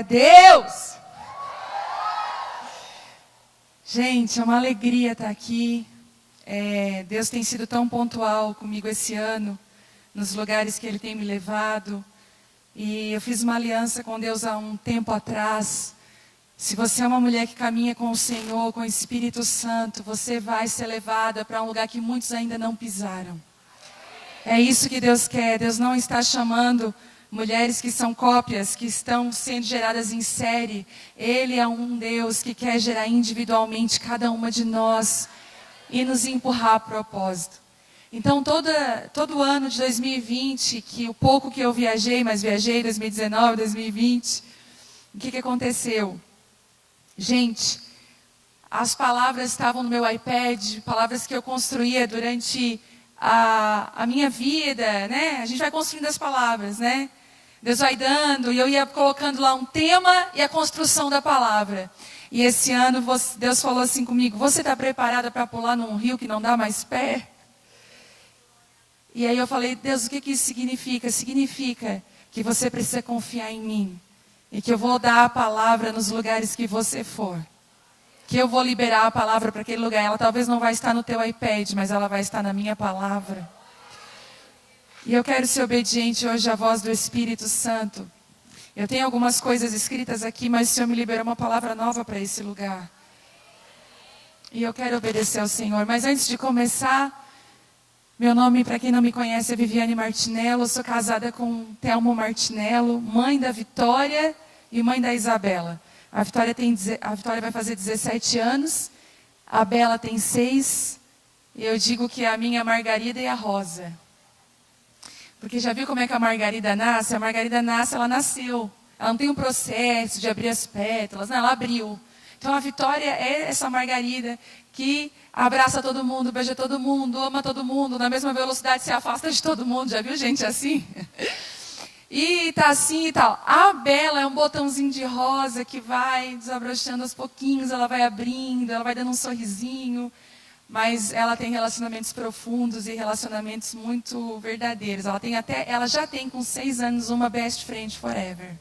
Deus! Gente, é uma alegria estar aqui. Deus tem sido tão pontual comigo esse ano, nos lugares que Ele tem me levado. E eu fiz uma aliança com Deus há um tempo atrás. Se você é uma mulher que caminha com o Senhor, com o Espírito Santo, você vai ser levada para um lugar que muitos ainda não pisaram. É isso que Deus quer. Deus não está chamando mulheres que são cópias, que estão sendo geradas em série. Ele é um Deus que quer gerar individualmente cada uma de nós e nos empurrar a propósito. Então, todo ano de 2020, que o pouco que eu viajei, mas viajei 2019, 2020, o que aconteceu? Gente, as palavras estavam no meu iPad, palavras que eu construía durante a minha vida, né? A gente vai construindo as palavras, né? Deus vai dando, e eu ia colocando lá um tema e a construção da palavra. E esse ano Deus falou assim comigo: você está preparada para pular num rio que não dá mais pé? E aí eu falei: Deus, o que isso significa? Significa que você precisa confiar em mim. E que eu vou dar a palavra nos lugares que você for. Que eu vou liberar a palavra para aquele lugar. Ela talvez não vai estar no teu iPad, mas ela vai estar na minha palavra. E eu quero ser obediente hoje à voz do Espírito Santo. Eu tenho algumas coisas escritas aqui, mas o Senhor me liberou uma palavra nova para esse lugar. E eu quero obedecer ao Senhor. Mas antes de começar, meu nome, para quem não me conhece, é Viviane Martinello. Eu sou casada com Telmo Martinello, mãe da Vitória e mãe da Isabela. A Vitória vai fazer 17 anos, a Bela tem 6. E eu digo que é a minha Margarida e a Rosa. Porque já viu como é que a Margarida nasce? A Margarida nasce, ela nasceu. Ela não tem um processo de abrir as pétalas, não, ela abriu. Então a Vitória é essa Margarida que abraça todo mundo, beija todo mundo, ama todo mundo, na mesma velocidade se afasta de todo mundo. Já viu gente assim? E tá assim e tal. A Bela é um botãozinho de rosa que vai desabrochando aos pouquinhos, ela vai abrindo, ela vai dando um sorrisinho. Mas ela tem relacionamentos profundos e relacionamentos muito verdadeiros. Ela já tem com 6 anos uma best friend forever.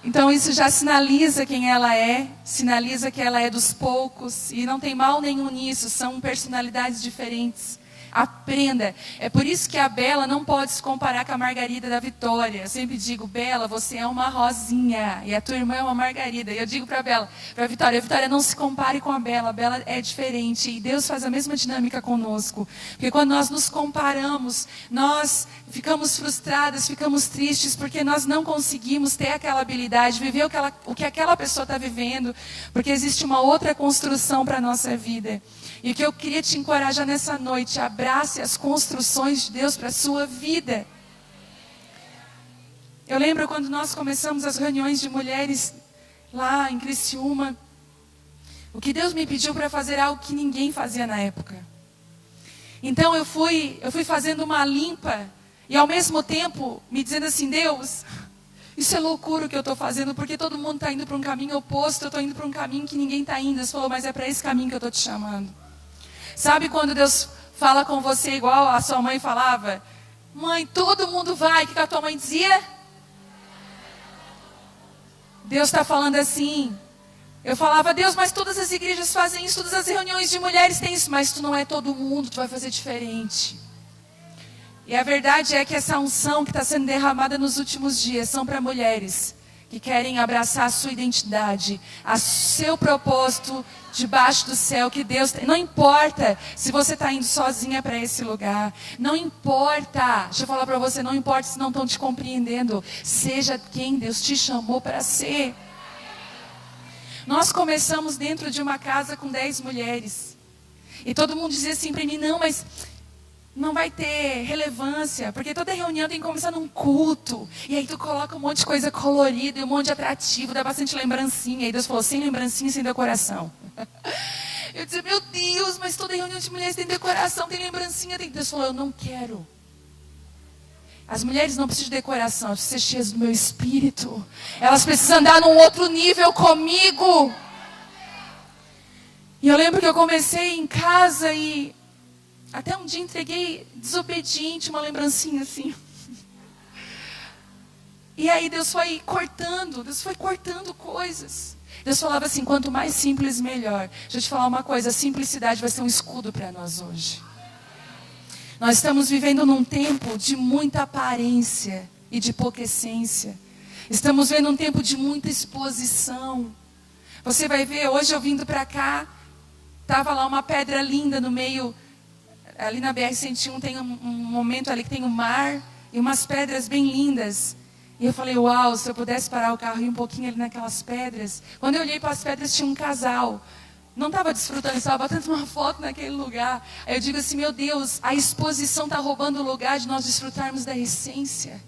Então isso já sinaliza quem ela é, sinaliza que ela é dos poucos. E não tem mal nenhum nisso, são personalidades diferentes. Aprenda. É por isso que a Bela não pode se comparar com a Margarida da Vitória. Eu sempre digo: Bela, você é uma rosinha e a tua irmã é uma Margarida. E eu digo para a Vitória, não se compare com a Bela é diferente. E Deus faz a mesma dinâmica conosco. Porque quando nós nos comparamos, nós ficamos frustradas, ficamos tristes, porque nós não conseguimos ter aquela habilidade, viver o que aquela pessoa está vivendo, porque existe uma outra construção para a nossa vida. E o que eu queria te encorajar nessa noite: abrace as construções de Deus para a sua vida. Eu lembro quando nós começamos as reuniões de mulheres lá em Criciúma, o que Deus me pediu para fazer algo que ninguém fazia na época. Então eu fui fazendo uma limpa e ao mesmo tempo me dizendo assim: Deus, isso é loucura o que eu estou fazendo, porque todo mundo está indo para um caminho oposto, eu estou indo para um caminho que ninguém está indo. Deus falou: mas é para esse caminho que eu estou te chamando. Sabe quando Deus fala com você igual a sua mãe falava? Mãe, todo mundo vai. O que a tua mãe dizia? Deus está falando assim. Eu falava: Deus, mas todas as igrejas fazem isso, todas as reuniões de mulheres têm isso. Mas tu não é todo mundo, tu vai fazer diferente. E a verdade é que essa unção que está sendo derramada nos últimos dias são para mulheres que querem abraçar a sua identidade, a seu propósito debaixo do céu que Deus tem. Não importa se você está indo sozinha para esse lugar. Não importa. Deixa eu falar para você, não importa se não estão te compreendendo. Seja quem Deus te chamou para ser. Nós começamos dentro de uma casa com 10 mulheres. E todo mundo dizia assim para mim: não, mas não vai ter relevância, porque toda reunião tem que começar num culto. E aí tu coloca um monte de coisa colorida e um monte de atrativo, dá bastante lembrancinha. E aí Deus falou: sem lembrancinha, sem decoração. Eu dizia: meu Deus, mas toda reunião de mulheres tem decoração, tem lembrancinha. Deus falou: eu não quero. As mulheres não precisam de decoração, elas precisam ser cheias do meu espírito. Elas precisam andar num outro nível comigo. E eu lembro que eu comecei em casa e até um dia entreguei desobediente uma lembrancinha assim. E aí Deus foi cortando coisas. Deus falava assim, quanto mais simples, melhor. Deixa eu te falar uma coisa, a simplicidade vai ser um escudo para nós hoje. Nós estamos vivendo num tempo de muita aparência e de pouca essência. Estamos vendo um tempo de muita exposição. Você vai ver, hoje eu vindo para cá, estava lá uma pedra linda no meio, ali na BR-101 tem um momento ali que tem um mar e umas pedras bem lindas. E eu falei, uau, se eu pudesse parar o carro e ir um pouquinho ali naquelas pedras. Quando eu olhei para as pedras, tinha um casal. Não estava desfrutando, estava batendo uma foto naquele lugar. Aí eu digo assim, meu Deus, a exposição está roubando o lugar de nós desfrutarmos da essência.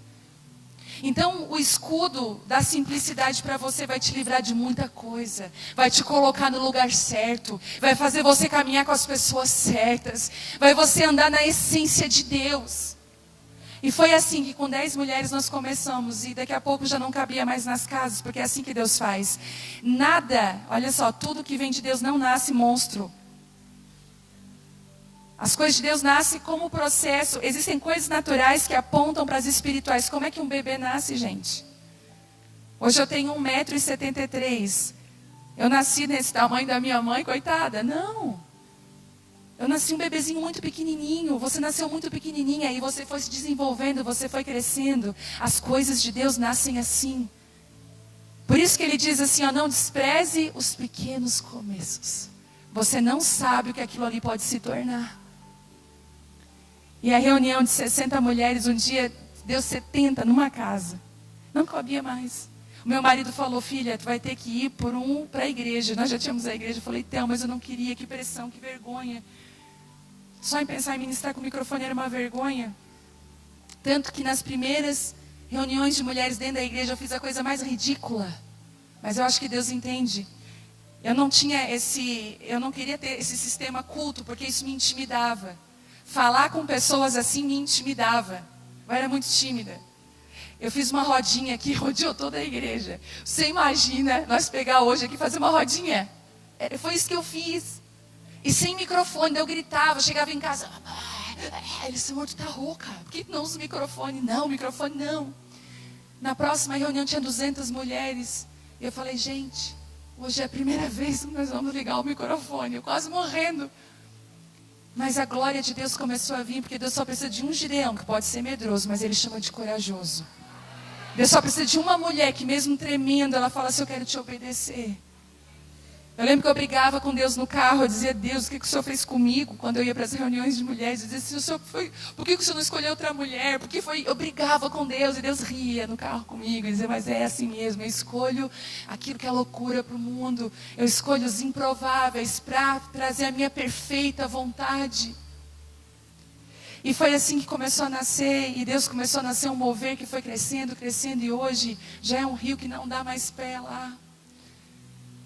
Então, o escudo da simplicidade para você vai te livrar de muita coisa. Vai te colocar no lugar certo. Vai fazer você caminhar com as pessoas certas. Vai você andar na essência de Deus. E foi assim que com 10 mulheres nós começamos. E daqui a pouco já não cabia mais nas casas. Porque é assim que Deus faz. Nada, olha só, tudo que vem de Deus não nasce monstro. As coisas de Deus nascem como processo. Existem coisas naturais que apontam para as espirituais. Como é que um bebê nasce, gente? Hoje eu tenho 1,73 m. Eu nasci nesse tamanho da minha mãe, coitada. Não. Eu nasci um bebezinho muito pequenininho. Você nasceu muito pequenininha e você foi se desenvolvendo, você foi crescendo. As coisas de Deus nascem assim. Por isso que ele diz assim, ó, não despreze os pequenos começos. Você não sabe o que aquilo ali pode se tornar. E a reunião de 60 mulheres, um dia deu 70 numa casa. Não cabia mais. O meu marido falou, filha, tu vai ter que ir para a igreja. Nós já tínhamos a igreja. Eu falei, Theo, mas eu não queria, que pressão, que vergonha. Só em pensar em ministrar com o microfone era uma vergonha. Tanto que nas primeiras reuniões de mulheres dentro da igreja, eu fiz a coisa mais ridícula. Mas eu acho que Deus entende. Eu não queria ter esse sistema culto, porque isso me intimidava. Falar com pessoas assim me intimidava. Eu era muito tímida. Eu fiz uma rodinha aqui, rodeou toda a igreja. Você imagina nós pegar hoje aqui e fazer uma rodinha? Foi isso que eu fiz. E sem microfone, eu gritava, chegava em casa. Ele, Senhor, tu tá rouca. Por que não usa o microfone? Não, microfone não. Na próxima reunião tinha 200 mulheres. E eu falei, gente, hoje é a primeira vez que nós vamos ligar o microfone. Eu quase morrendo. Mas a glória de Deus começou a vir, porque Deus só precisa de um Gideão, que pode ser medroso, mas Ele chama de corajoso. Deus só precisa de uma mulher que mesmo tremendo, ela fala assim, eu quero te obedecer. Eu lembro que eu brigava com Deus no carro, eu dizia, Deus, o que o Senhor fez comigo? Quando eu ia para as reuniões de mulheres, eu dizia assim, por que o Senhor não escolheu outra mulher? Eu brigava com Deus, e Deus ria no carro comigo, e dizia, mas é assim mesmo, eu escolho aquilo que é loucura para o mundo, eu escolho os improváveis para trazer a minha perfeita vontade. E foi assim que começou a nascer, e Deus começou a nascer um mover que foi crescendo, crescendo, e hoje já é um rio que não dá mais pé lá.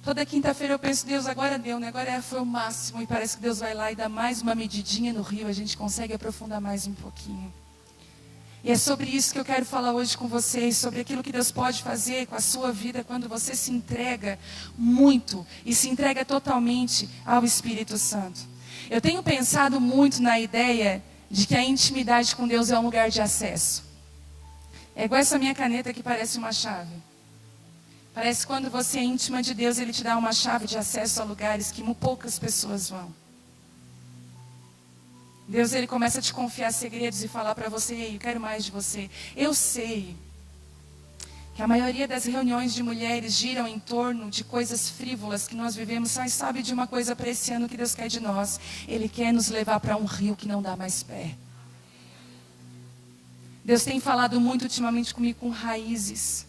Toda quinta-feira eu penso, Deus, agora deu, né? Agora foi o máximo. E parece que Deus vai lá e dá mais uma medidinha no rio. A gente consegue aprofundar mais um pouquinho. E é sobre isso que eu quero falar hoje com vocês. Sobre aquilo que Deus pode fazer com a sua vida quando você se entrega muito. E se entrega totalmente ao Espírito Santo. Eu tenho pensado muito na ideia de que a intimidade com Deus é um lugar de acesso. É igual essa minha caneta que parece uma chave. Parece que quando você é íntima de Deus, Ele te dá uma chave de acesso a lugares que poucas pessoas vão. Deus, Ele começa a te confiar segredos e falar para você, ei, eu quero mais de você. Eu sei que a maioria das reuniões de mulheres giram em torno de coisas frívolas que nós vivemos, mas sabe de uma coisa para esse ano que Deus quer de nós? Ele quer nos levar para um rio que não dá mais pé. Deus tem falado muito ultimamente comigo com raízes.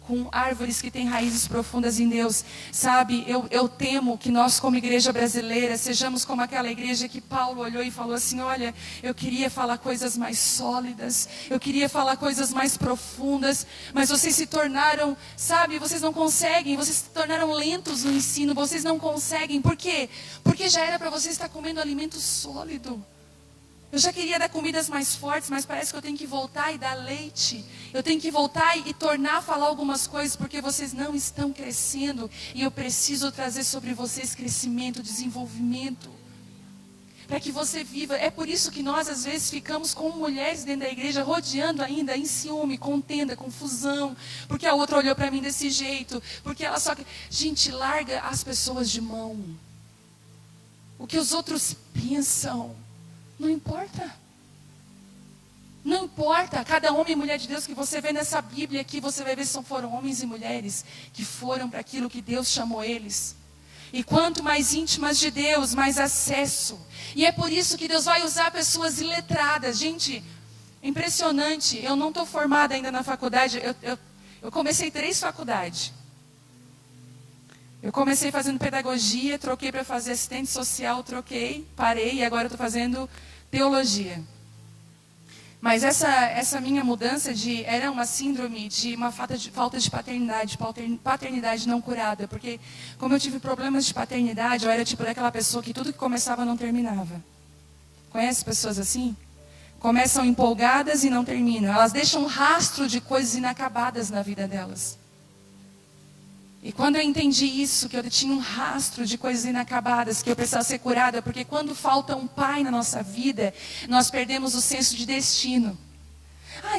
Com árvores que têm raízes profundas em Deus. Sabe, eu temo que nós como igreja brasileira sejamos como aquela igreja que Paulo olhou e falou assim, olha, eu queria falar coisas mais sólidas, eu queria falar coisas mais profundas, mas vocês se tornaram, sabe, vocês não conseguem, vocês se tornaram lentos no ensino, vocês não conseguem. Por quê? Porque já era para vocês estar comendo alimento sólido. Eu já queria dar comidas mais fortes, mas parece que eu tenho que voltar e dar leite. Eu tenho que voltar e tornar a falar algumas coisas, porque vocês não estão crescendo. E eu preciso trazer sobre vocês crescimento, desenvolvimento. para que você viva. É por isso que nós, às vezes, ficamos como mulheres dentro da igreja, rodeando ainda em ciúme, contenda, confusão, porque a outra olhou para mim desse jeito, porque ela só... Gente, larga as pessoas de mão. O que os outros pensam, não importa. Não importa, cada homem e mulher de Deus que você vê nessa Bíblia aqui, você vai ver se foram homens e mulheres que foram para aquilo que Deus chamou eles. E quanto mais íntimas de Deus, mais acesso. E é por isso que Deus vai usar pessoas iletradas. Gente, impressionante, eu não estou formada ainda na faculdade, eu comecei 3 faculdades. Eu comecei fazendo pedagogia, troquei para fazer assistente social, parei e agora estou fazendo teologia. Mas essa minha mudança era uma síndrome de uma falta de paternidade não curada. Porque como eu tive problemas de paternidade, eu era tipo daquela pessoa que tudo que começava não terminava. Conhece pessoas assim? Começam empolgadas e não terminam. Elas deixam um rastro de coisas inacabadas na vida delas. E quando eu entendi isso, que eu tinha um rastro de coisas inacabadas, que eu precisava ser curada, porque quando falta um pai na nossa vida, nós perdemos o senso de destino.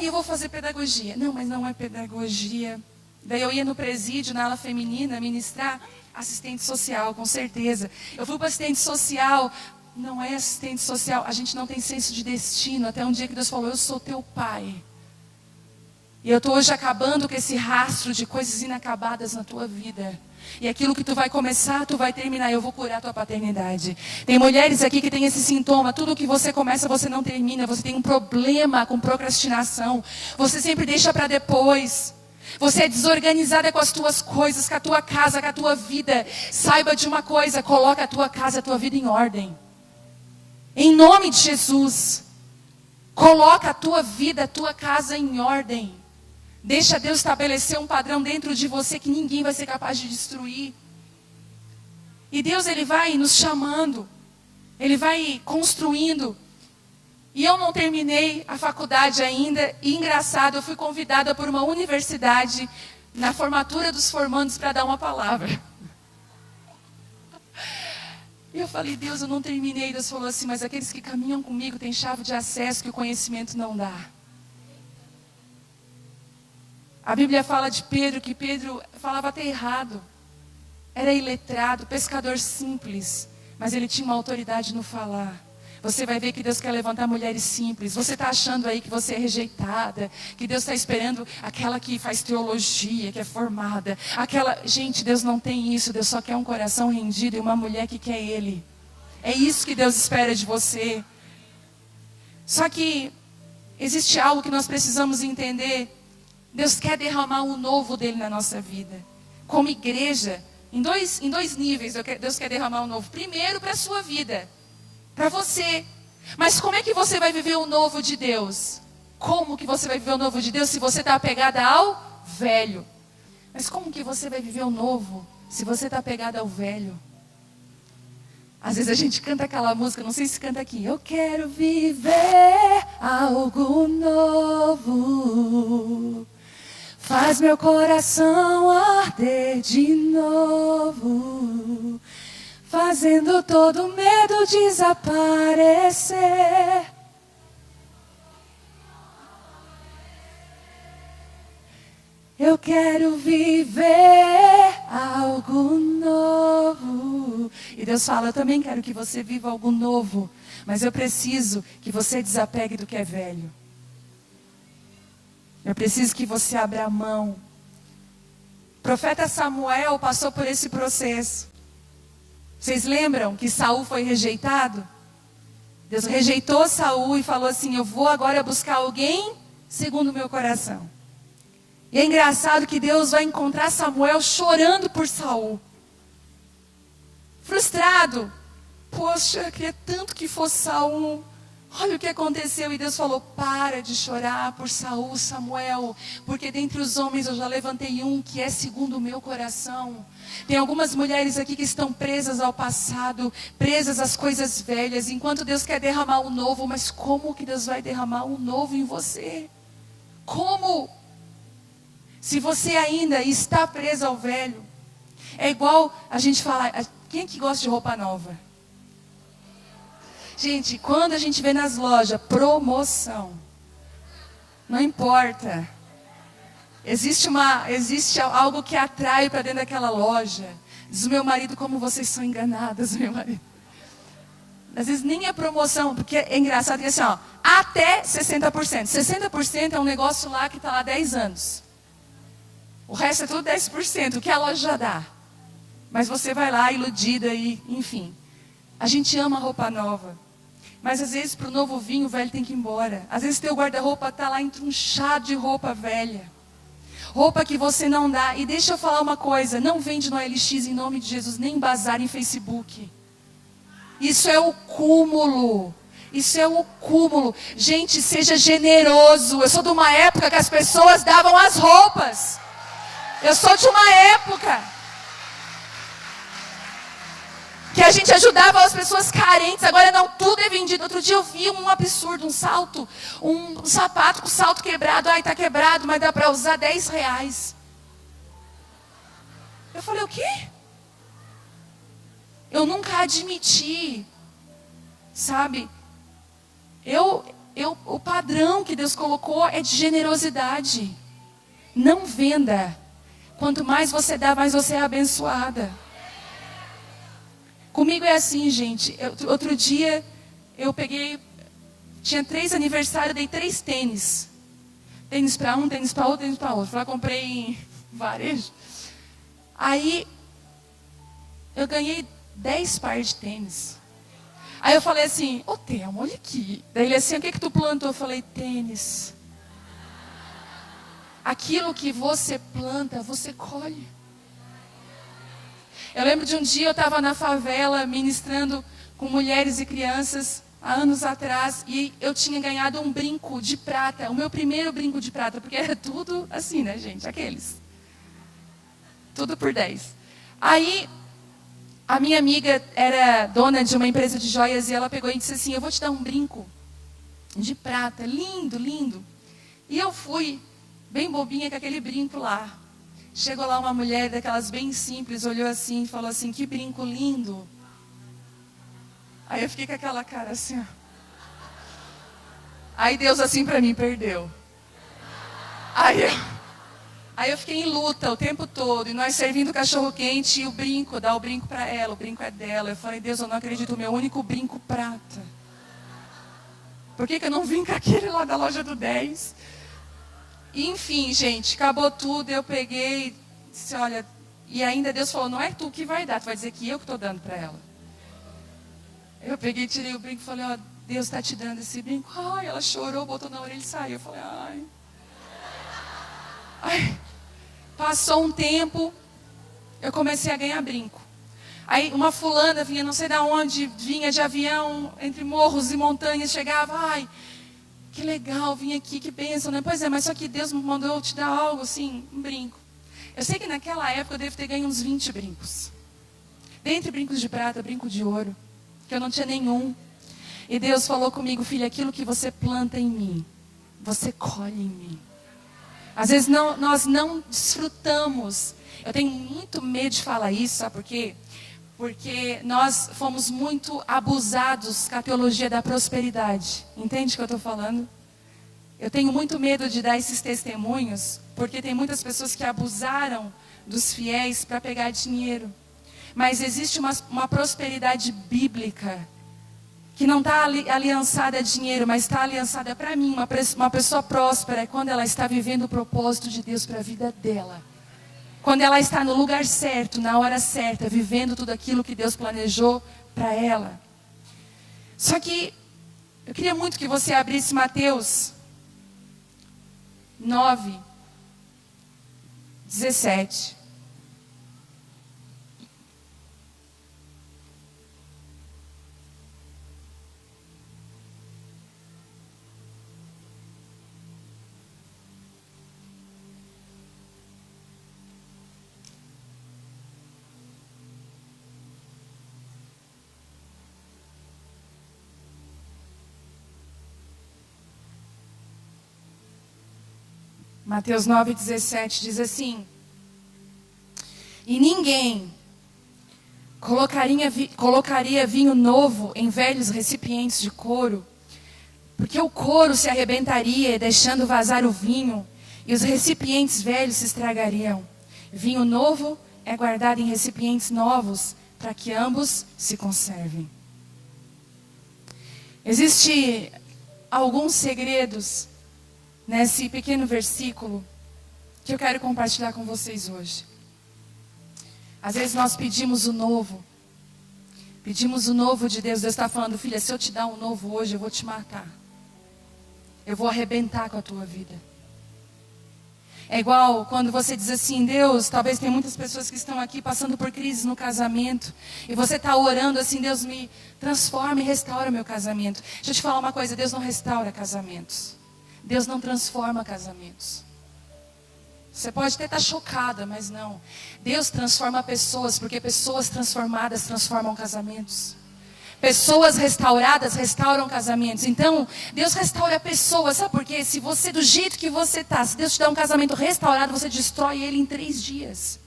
Eu vou fazer pedagogia. Não, mas não é pedagogia. Daí eu ia no presídio, na ala feminina, ministrar assistente social, com certeza. Eu fui para assistente social, não é assistente social. A gente não tem senso de destino, até um dia que Deus falou, eu sou teu pai. E eu estou hoje acabando com esse rastro de coisas inacabadas na tua vida. E aquilo que tu vai começar, tu vai terminar. Eu vou curar a tua paternidade. Tem mulheres aqui que têm esse sintoma. Tudo que você começa, você não termina. Você tem um problema com procrastinação. Você sempre deixa para depois. Você é desorganizada com as tuas coisas, com a tua casa, com a tua vida. Saiba de uma coisa, coloca a tua casa, a tua vida em ordem. Em nome de Jesus. Coloca a tua vida, a tua casa em ordem. Deixa Deus estabelecer um padrão dentro de você que ninguém vai ser capaz de destruir. E Deus, Ele vai nos chamando. Ele vai construindo. E eu não terminei a faculdade ainda. E engraçado, eu fui convidada por uma universidade na formatura dos formandos para dar uma palavra. E eu falei, Deus, eu não terminei. Deus falou assim, mas aqueles que caminham comigo têm chave de acesso que o conhecimento não dá. A Bíblia fala de Pedro, que Pedro falava até errado. Era iletrado, pescador simples. Mas ele tinha uma autoridade no falar. Você vai ver que Deus quer levantar mulheres simples. Você está achando aí que você é rejeitada. Que Deus está esperando aquela que faz teologia, que é formada. Gente, Deus não tem isso. Deus só quer um coração rendido e uma mulher que quer Ele. É isso que Deus espera de você. Só que existe algo que nós precisamos entender. Deus quer derramar o novo dele na nossa vida. Como igreja, em dois níveis, Deus quer derramar o novo. Primeiro, para a sua vida. Para você. Mas como é que você vai viver o novo de Deus? Como que você vai viver o novo de Deus se você está apegada ao velho? Mas como que você vai viver o novo se você está apegada ao velho? Às vezes a gente canta aquela música, não sei se canta aqui. Eu quero viver algo novo. Faz meu coração arder de novo. Fazendo todo medo desaparecer. Eu quero viver algo novo. E Deus fala, eu também quero que você viva algo novo. Mas eu preciso que você desapegue do que é velho. Eu preciso que você abra a mão. O profeta Samuel passou por esse processo. Vocês lembram que Saul foi rejeitado? Deus rejeitou Saul e falou assim, eu vou agora buscar alguém segundo o meu coração. E é engraçado que Deus vai encontrar Samuel chorando por Saul. Frustrado. Poxa, eu queria tanto que fosse Saul. Olha o que aconteceu. E Deus falou, para de chorar por Saul, Samuel. Porque dentre os homens eu já levantei um que é segundo o meu coração. Tem algumas mulheres aqui que estão presas ao passado. Presas às coisas velhas. Enquanto Deus quer derramar o novo. Mas como que Deus vai derramar o novo em você? Como? Se você ainda está preso ao velho. É igual a gente falar, quem é que gosta de roupa nova? Gente, quando a gente vê nas lojas promoção, não importa. Existe algo que atrai para dentro daquela loja. Diz o meu marido, como vocês são enganadas, meu marido. Às vezes nem é promoção, porque é engraçado que assim, ó, até 60%. 60% é um negócio lá que está lá há 10 anos. O resto é tudo 10%, o que a loja já dá. Mas você vai lá iludida e, enfim. A gente ama roupa nova. Mas às vezes para o novo vinho, o velho tem que ir embora. Às vezes teu guarda-roupa está lá entrunchado de roupa velha. Roupa que você não dá. E deixa eu falar uma coisa, não vende no OLX em nome de Jesus, nem bazar em Facebook. Isso é o cúmulo. Isso é o cúmulo. Gente, seja generoso. Eu sou de uma época que as pessoas davam as roupas. Eu sou de uma época que a gente ajudava as pessoas carentes. Agora não, tudo é vendido. Outro dia eu vi um absurdo, um salto, um sapato com salto quebrado. Ai, tá quebrado, mas dá para usar R$10. Eu falei, o quê? Eu nunca admiti, sabe? O padrão que Deus colocou é de generosidade. Não venda. Quanto mais você dá, mais você é abençoada. Comigo é assim, gente. Outro dia, eu peguei... Tinha 3 aniversários, dei 3 tênis. Tênis para um, tênis para outro, tênis para outro. Lá comprei em varejo. Aí, eu ganhei 10 pares de tênis. Aí eu falei assim, ô Telmo, olha aqui. Daí ele assim, o que tu plantou? Eu falei, tênis. Aquilo que você planta, você colhe. Eu lembro de um dia eu estava na favela ministrando com mulheres e crianças, há anos atrás, e eu tinha ganhado um brinco de prata, o meu primeiro brinco de prata, porque era tudo assim, né, gente? Aqueles. Tudo por 10. Aí, a minha amiga era dona de uma empresa de joias e ela pegou e disse assim, eu vou te dar um brinco de prata, lindo, lindo. E eu fui, bem bobinha com aquele brinco lá. Chegou lá uma mulher daquelas bem simples, olhou assim e falou assim, que brinco lindo. Aí eu fiquei com aquela cara assim, ó. Aí Deus assim para mim, perdeu. Aí eu fiquei em luta o tempo todo, e nós servindo cachorro quente, e o brinco, dá o brinco para ela, o brinco é dela. Eu falei, Deus, eu não acredito, o meu único brinco prata. Por que eu não vim com aquele lá da loja do 10? Enfim, gente, acabou tudo, eu peguei, disse, olha, e ainda Deus falou, não é tu que vai dar, tu vai dizer que eu que estou dando para ela. Eu peguei, tirei o brinco e falei, ó, Deus está te dando esse brinco. Ai, ela chorou, botou na orelha e saiu. Eu falei, ai. Passou um tempo, eu comecei a ganhar brinco. Aí uma fulana vinha, não sei de onde, vinha de avião, entre morros e montanhas, chegava, ai, que legal, vim aqui, que bênção, né? Pois é, mas só que Deus me mandou te dar algo assim, um brinco. Eu sei que naquela época eu devo ter ganho uns 20 brincos. Dentre brincos de prata, brinco de ouro, que eu não tinha nenhum. E Deus falou comigo, filha, aquilo que você planta em mim, você colhe em mim. Às vezes nós não desfrutamos. Eu tenho muito medo de falar isso, sabe por quê? Porque nós fomos muito abusados com a teologia da prosperidade. Entende o que eu estou falando? Eu tenho muito medo de dar esses testemunhos, porque tem muitas pessoas que abusaram dos fiéis para pegar dinheiro. Mas existe uma prosperidade bíblica, que não está aliançada a dinheiro, mas está aliançada para mim. Uma pessoa próspera é quando ela está vivendo o propósito de Deus para a vida dela. Quando ela está no lugar certo, na hora certa, vivendo tudo aquilo que Deus planejou para ela. Só que eu queria muito que você abrisse Mateus 9, 17. Mateus 9,17 diz assim: e ninguém colocaria vinho novo em velhos recipientes de couro, porque o couro se arrebentaria, deixando vazar o vinho, e os recipientes velhos se estragariam. Vinho novo é guardado em recipientes novos, para que ambos se conservem. Existem alguns segredos nesse pequeno versículo que eu quero compartilhar com vocês hoje. Às vezes nós pedimos o novo de Deus. Deus está falando: filha, se eu te dar um novo hoje, eu vou te matar. Eu vou arrebentar com a tua vida. É igual quando você diz assim: Deus, talvez tem muitas pessoas que estão aqui passando por crise no casamento. E você está orando assim: Deus, me transforma e restaura meu casamento. Deixa eu te falar uma coisa: Deus não restaura casamentos. Deus não transforma casamentos. Você pode até estar chocada, mas não. Deus transforma pessoas, porque pessoas transformadas transformam casamentos. Pessoas restauradas restauram casamentos. Então, Deus restaura pessoas, sabe por quê? Se você, do jeito que você está, se Deus te dá um casamento restaurado, você destrói ele em 3 dias.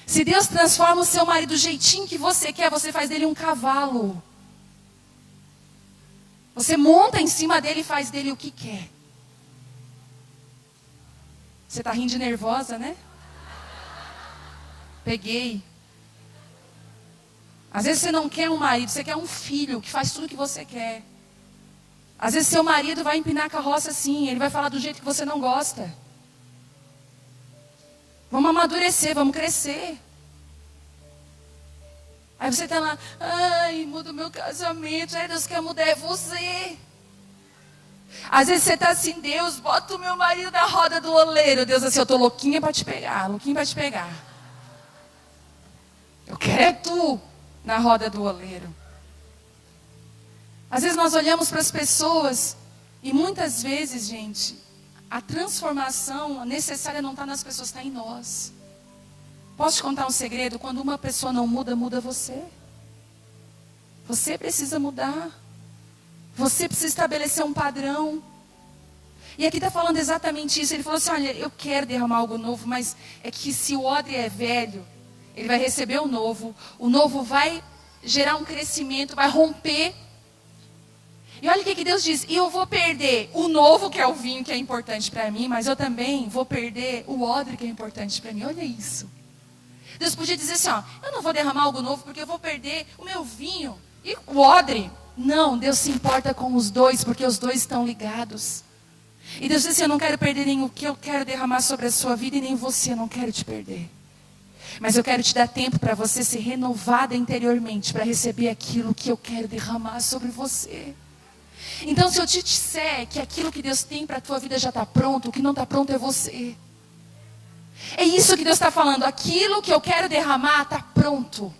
Se Deus transforma o seu marido do jeitinho que você quer, você faz dele um cavalo. Você monta em cima dele e faz dele o que quer. Você está rindo de nervosa, né? Peguei. Às vezes você não quer um marido, você quer um filho que faz tudo o que você quer. Às vezes seu marido vai empinar a carroça assim, ele vai falar do jeito que você não gosta. Vamos amadurecer, vamos crescer. Aí você está lá: ai, muda o meu casamento. Ai, Deus quer mudar, é você. Às vezes você está assim: Deus, bota o meu marido na roda do oleiro. Deus assim: eu estou louquinha para te pegar, louquinha para te pegar. Eu quero é tu na roda do oleiro. Às vezes nós olhamos para as pessoas e muitas vezes, gente, a transformação necessária não está nas pessoas, está em nós. Posso te contar um segredo? Quando uma pessoa não muda, muda você. Você precisa mudar. Você precisa estabelecer um padrão. E aqui está falando exatamente isso. Ele falou assim: olha, eu quero derramar algo novo, mas é que se o odre é velho, ele vai receber o novo vai gerar um crescimento, vai romper. E olha o que Deus diz: e eu vou perder o novo, que é o vinho, que é importante para mim, mas eu também vou perder o odre, que é importante para mim. Olha isso. Deus podia dizer assim: ó, eu não vou derramar algo novo porque eu vou perder o meu vinho e o odre. Não, Deus se importa com os dois, porque os dois estão ligados. E Deus diz assim: eu não quero perder nem o que eu quero derramar sobre a sua vida, e nem você, eu não quero te perder. Mas eu quero te dar tempo para você ser renovada interiormente, para receber aquilo que eu quero derramar sobre você. Então, se eu te disser que aquilo que Deus tem para a tua vida já está pronto, o que não está pronto é você. É isso que Deus está falando: aquilo que eu quero derramar está pronto.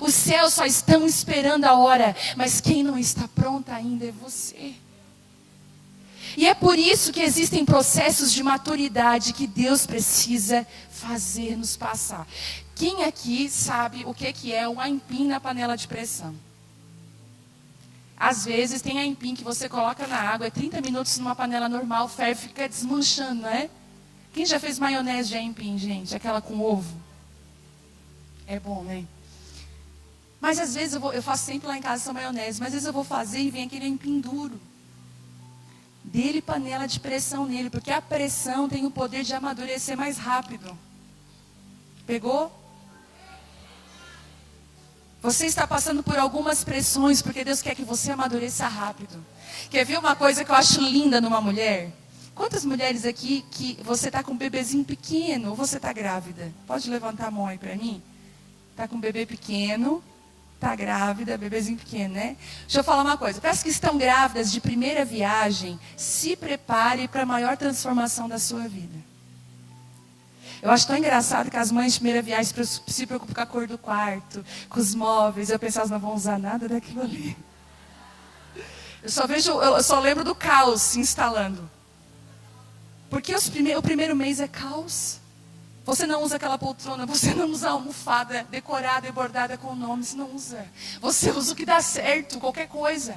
Os céus só estão esperando a hora, mas quem não está pronto ainda é você. E é por isso que existem processos de maturidade que Deus precisa fazer nos passar. Quem aqui sabe o que é um aipim na panela de pressão? Às vezes tem aipim que você coloca na água, é 30 minutos numa panela normal, ferve, fica desmanchando, não é? Quem já fez maionese de aipim, gente? Aquela com ovo? É bom, né? Mas às vezes eu faço sempre lá em casa essa maionese, mas às vezes eu vou fazer e vem aquele aipim duro. Dele panela de pressão nele, porque a pressão tem o poder de amadurecer mais rápido. Pegou? Você está passando por algumas pressões, porque Deus quer que você amadureça rápido. Quer ver uma coisa que eu acho linda numa mulher? Quantas mulheres aqui que você está com um bebezinho pequeno, ou você está grávida? Pode levantar a mão aí para mim? Está com um bebê pequeno. Está grávida, bebezinho pequeno, né? Deixa eu falar uma coisa. Para as que estão grávidas de primeira viagem, se prepare para a maior transformação da sua vida. Eu acho tão engraçado que as mães de primeira viagem se preocupam com a cor do quarto, com os móveis. Eu penso, elas não vão usar nada daquilo ali. Eu só lembro do caos se instalando. Porque o primeiro mês é caos. Você não usa aquela poltrona, você não usa a almofada decorada e bordada com nomes, não usa. Você usa o que dá certo, qualquer coisa.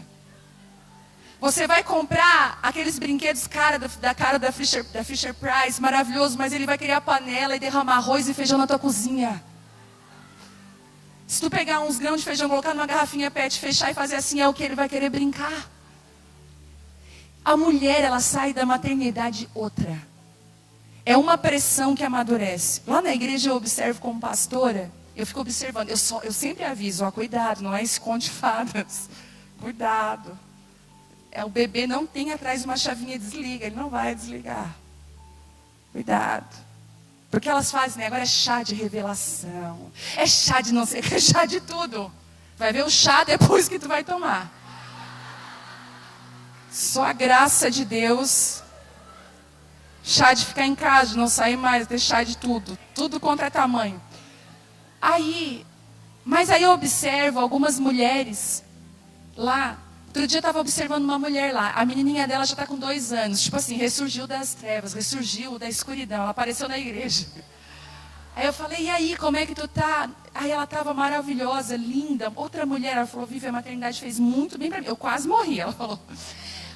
Você vai comprar aqueles brinquedos da cara da Fisher Price, maravilhoso, mas ele vai criar panela e derramar arroz e feijão na tua cozinha. Se tu pegar uns grãos de feijão, colocar numa garrafinha PET, fechar e fazer assim, é o que ele vai querer brincar. A mulher, ela sai da maternidade outra. É uma pressão que amadurece. Lá na igreja eu observo como pastora, eu fico observando. Eu sempre aviso, ó, cuidado, não é esconde fadas. Cuidado. O bebê não tem atrás uma chavinha desliga, ele não vai desligar. Cuidado. Porque elas fazem, né? Agora é chá de revelação. É chá de não sei o que, é chá de tudo. Vai ver o chá depois que tu vai tomar. Só a graça de Deus. Chá de ficar em casa, de não sair mais, ter chá de tudo. Tudo contra tamanho. Mas aí eu observo algumas mulheres lá. Outro dia eu estava observando uma mulher lá. A menininha dela já está com 2 anos. Tipo assim, ressurgiu das trevas, ressurgiu da escuridão. Ela apareceu na igreja. Aí eu falei, e aí, como é que tu tá? Aí ela estava maravilhosa, linda. Outra mulher, ela falou, Vivi, a maternidade fez muito bem para mim. Eu quase morri, ela falou.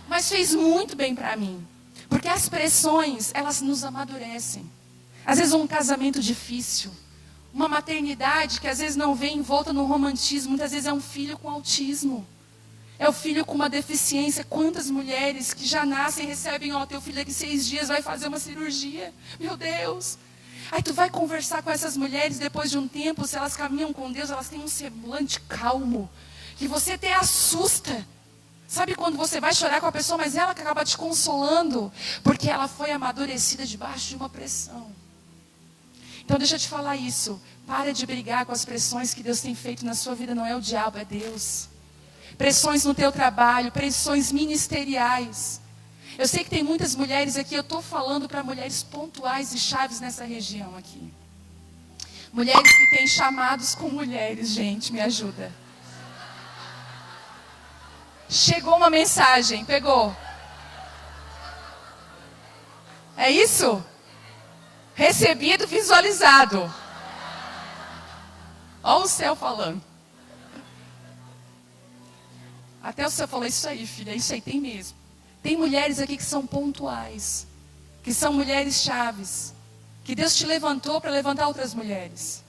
Mas fez muito bem para mim. Porque as pressões, elas nos amadurecem. Às vezes um casamento difícil. Uma maternidade que às vezes não vem envolta no romantismo. Muitas vezes é um filho com autismo. É o filho com uma deficiência. Quantas mulheres que já nascem recebem, teu filho daqui 6 dias vai fazer uma cirurgia. Meu Deus. Aí tu vai conversar com essas mulheres depois de um tempo, se elas caminham com Deus, elas têm um semblante calmo, que você até assusta. Sabe quando você vai chorar com a pessoa, mas ela que acaba te consolando, porque ela foi amadurecida debaixo de uma pressão. Então deixa eu te falar isso. Para de brigar com as pressões que Deus tem feito na sua vida, não é o diabo, é Deus. Pressões no teu trabalho, pressões ministeriais. Eu sei que tem muitas mulheres aqui, eu estou falando para mulheres pontuais e chaves nessa região aqui. Mulheres que têm chamados com mulheres, gente, me ajuda. Chegou uma mensagem, pegou? É isso? Recebido, visualizado. Olha o céu falando. Até o céu falou, isso aí, filha, isso aí, tem mesmo. Tem mulheres aqui que são pontuais, que são mulheres chaves, que Deus te levantou para levantar outras mulheres.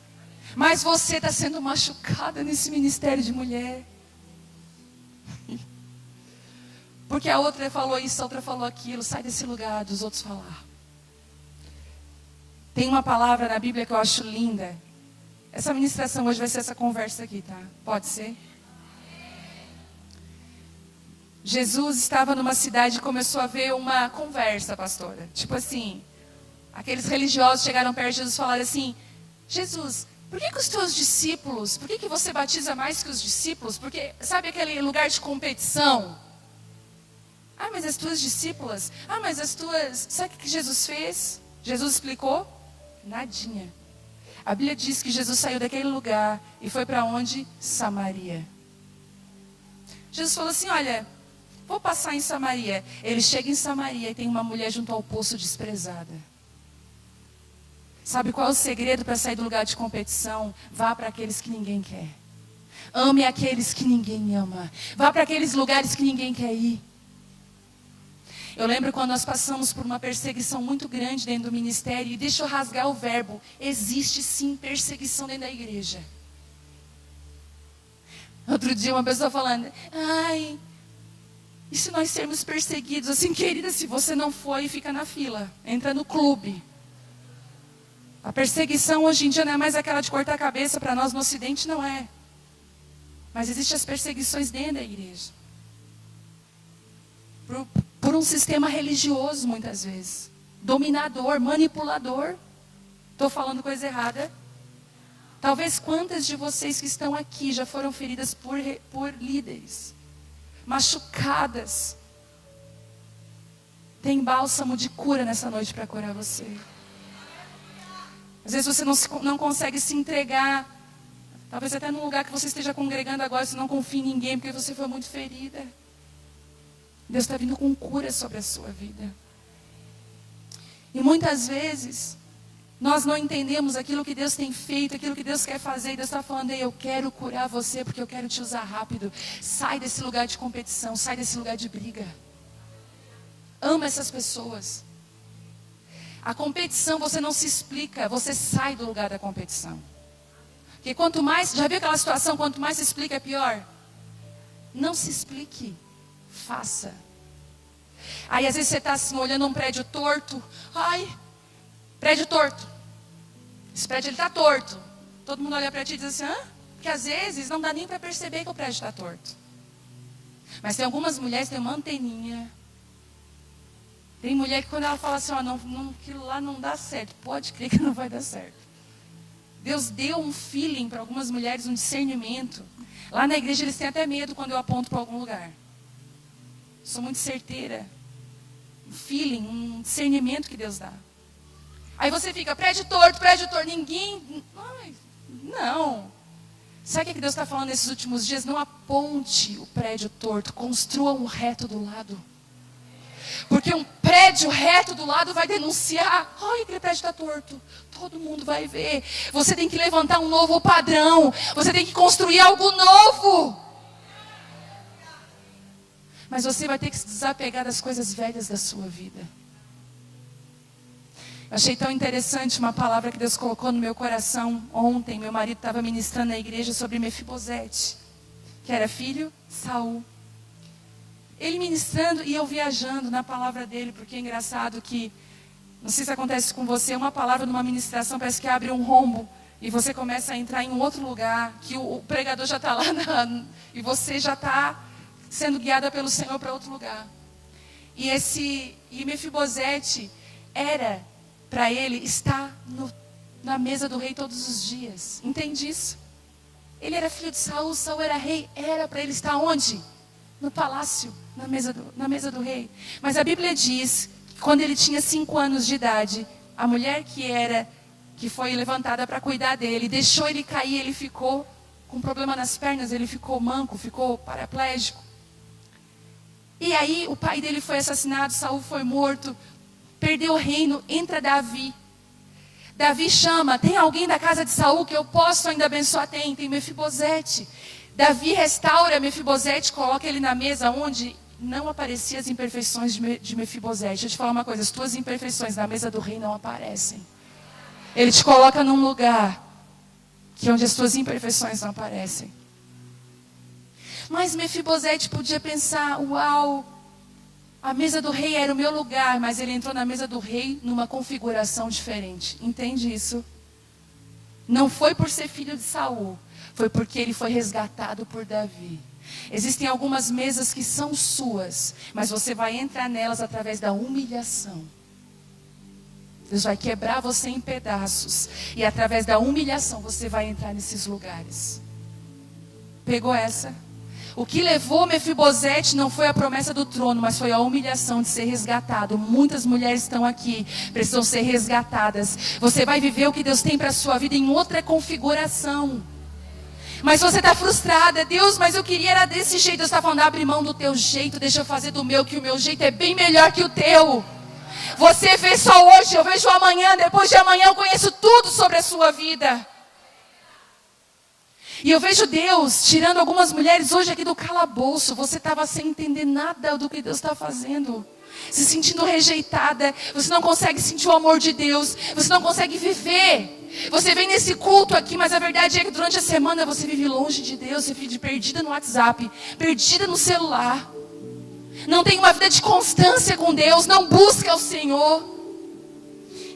Mas você está sendo machucada nesse ministério de mulher. Porque a outra falou isso, a outra falou aquilo, sai desse lugar dos outros falar. Tem uma palavra na Bíblia que eu acho linda. Essa ministração hoje vai ser essa conversa aqui, tá? Pode ser? Jesus estava numa cidade e começou a ver uma conversa, pastora. Tipo assim, aqueles religiosos chegaram perto de Jesus e falaram assim, Jesus, por que os teus discípulos, por que você batiza mais que os discípulos? Porque, sabe aquele lugar de competição? Ah, mas as tuas discípulas, mas as tuas... Sabe o que Jesus fez? Jesus explicou? Nadinha. A Bíblia diz que Jesus saiu daquele lugar e foi para onde? Samaria. Jesus falou assim, olha... Vou passar em Samaria. Ele chega em Samaria e tem uma mulher junto ao poço desprezada. Sabe qual é o segredo para sair do lugar de competição? Vá para aqueles que ninguém quer. Ame aqueles que ninguém ama. Vá para aqueles lugares que ninguém quer ir. Eu lembro quando nós passamos por uma perseguição muito grande dentro do ministério. E deixa eu rasgar o verbo. Existe sim perseguição dentro da igreja. Outro dia uma pessoa falando, e se nós sermos perseguidos? Assim, querida, se você não foi, fica na fila. Entra no clube. A perseguição hoje em dia não é mais aquela de cortar a cabeça, para nós no Ocidente não é. Mas existem as perseguições dentro da igreja. Por um sistema religioso, muitas vezes. Dominador, manipulador. Estou falando coisa errada? Talvez quantas de vocês que estão aqui já foram feridas por líderes. Machucadas. Tem bálsamo de cura nessa noite para curar você. Às vezes você não consegue se entregar. Talvez até num lugar que você esteja congregando agora, você não confia em ninguém, porque você foi muito ferida. Deus está vindo com cura sobre a sua vida. E muitas vezes, nós não entendemos aquilo que Deus tem feito, aquilo que Deus quer fazer. E Deus está falando, eu quero curar você, porque eu quero te usar rápido. Sai desse lugar de competição, sai desse lugar de briga. Ama essas pessoas. A competição você não se explica, você sai do lugar da competição. Porque quanto mais, já viu aquela situação, quanto mais se explica é pior? Não se explique, faça. Aí às vezes você está assim, olhando um prédio torto. Ai, prédio torto. Esse prédio está torto. Todo mundo olha para ti e diz assim, hã? Porque às vezes não dá nem para perceber que o prédio está torto. Mas tem algumas mulheres que têm uma anteninha. Tem mulher que quando ela fala assim, ó, aquilo lá não dá certo. Pode crer que não vai dar certo. Deus deu um feeling para algumas mulheres, um discernimento. Lá na igreja eles têm até medo quando eu aponto para algum lugar. Sou muito certeira. Um feeling, um discernimento que Deus dá. Aí você fica, prédio torto, ninguém... Ai, não. Sabe o que Deus está falando nesses últimos dias? Não aponte o prédio torto, construa um reto do lado. Porque um prédio reto do lado vai denunciar. Ai, aquele prédio está torto. Todo mundo vai ver. Você tem que levantar um novo padrão. Você tem que construir algo novo. Mas você vai ter que se desapegar das coisas velhas da sua vida. Eu achei tão interessante uma palavra que Deus colocou no meu coração ontem. Meu marido estava ministrando na igreja sobre Mefibosete, que era filho de Saul. Ele ministrando e eu viajando na palavra dele, porque é engraçado que, não sei se acontece com você, uma palavra numa ministração parece que abre um rombo e você começa a entrar em um outro lugar, que o pregador já está lá e você já está sendo guiada pelo Senhor para outro lugar. E Mefibosete era, para ele, estar na mesa do rei todos os dias. Entende isso? Ele era filho de Saul, Saul era rei, era para ele estar onde? No palácio, na mesa do rei. Mas a Bíblia diz que quando ele tinha 5 anos de idade, a mulher que foi levantada para cuidar dele, deixou ele cair, ele ficou com problema nas pernas, ele ficou manco, ficou paraplégico. E aí o pai dele foi assassinado, Saul foi morto, perdeu o reino, entra Davi. Davi chama, tem alguém da casa de Saul que eu posso ainda abençoar? Tem Mefibosete. Davi restaura Mefibosete, coloca ele na mesa onde não apareciam as imperfeições de Mefibosete. Deixa eu te falar uma coisa, as tuas imperfeições na mesa do rei não aparecem. Ele te coloca num lugar que onde as tuas imperfeições não aparecem. Mas Mefibosete podia pensar, uau, a mesa do rei era o meu lugar, mas ele entrou na mesa do rei numa configuração diferente. Entende isso? Não foi por ser filho de Saul, foi porque ele foi resgatado por Davi. Existem algumas mesas que são suas, mas você vai entrar nelas através da humilhação. Deus vai quebrar você em pedaços, e através da humilhação você vai entrar nesses lugares. Pegou essa? O que levou Mefibosete não foi a promessa do trono, mas foi a humilhação de ser resgatado. Muitas mulheres estão aqui, precisam ser resgatadas. Você vai viver o que Deus tem para a sua vida em outra configuração. Mas você está frustrada, Deus, mas eu queria era desse jeito. Deus está falando, abre mão do teu jeito, deixa eu fazer do meu, que o meu jeito é bem melhor que o teu. Você vê só hoje, eu vejo amanhã, depois de amanhã eu conheço tudo sobre a sua vida. E eu vejo Deus tirando algumas mulheres hoje aqui do calabouço. Você estava sem entender nada do que Deus está fazendo. Se sentindo rejeitada. Você não consegue sentir o amor de Deus. Você não consegue viver. Você vem nesse culto aqui, mas a verdade é que durante a semana você vive longe de Deus. Você vive perdida no WhatsApp, perdida no celular. Não tem uma vida de constância com Deus. Não busca o Senhor.